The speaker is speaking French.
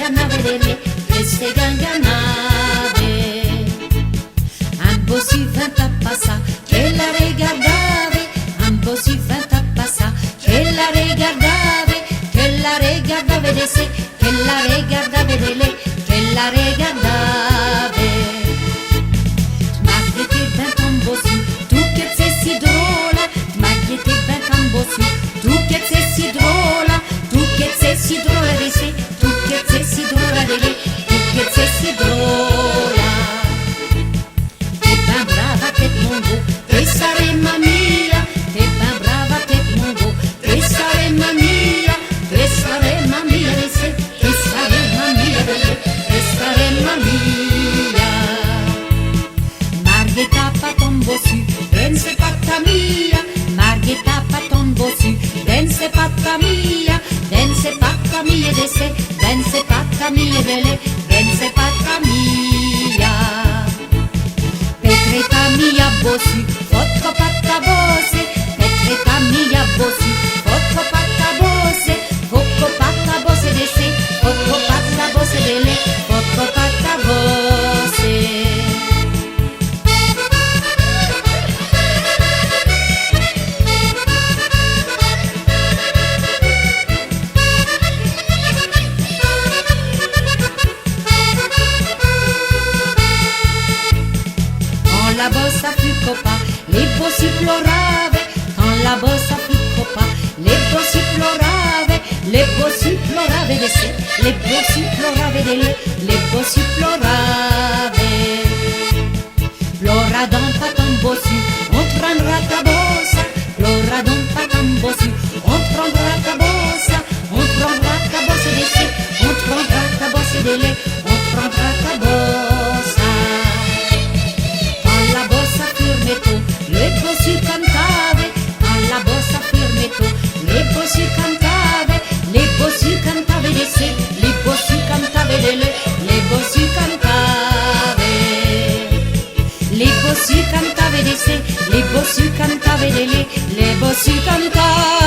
ganganave, che se ganganave. Un po' si fa passare, che la regardave, un po' si fa passare, che la regardave, che la regardave de se, che la regardave de le, che la regardave. Smagliati ben tombo su, tu che sei si drola, smagliati ben tombo su, tu che sei si drola, tu che sei si drola de se, tu che sei si drola de le, tu che sei si drola. T'es ben brava tête mon beau, t'es saremma mia, t'es ben brava tête mon beau, t'es saremma mia, t'es saremma mia de se, t'es saremma mia de le, t'es saremma mia. Marghetta pa tombo su, ben se fatta mia, Marghetta pa tombo su, ben se fatta mia, ben se fatta mia de se, ben se fatta mia de le, ben se fatta mia. Petreta mia bossu, fotko patta bose, Petreta mia bossu, fotko patta bose, fotko patta bose de se, fotko patta bose de le, fotko patta bose. Quand la bossa fu copa, les bossi plorave, quand la bossa fu copa, les bossi plorave, les bossi plorave de se, les bossi plorave de le, les bossi plorave. Plora dans pas ton bossu, on prendra ta bossa, plora dans pas ton bossu, on prendra ta bossa, on prendra ta bossa de se, on prendra ta bossa de le, on prendra ta bossa. Quand la bossa firmetto, le bossu cantave, quand la bossa firmetto, le bossu cantave, le bossu cantave de se, le bossu cantave de le, le bossu cantave. Le bossu cantave de se, le bossu cantave de le bossu cantave.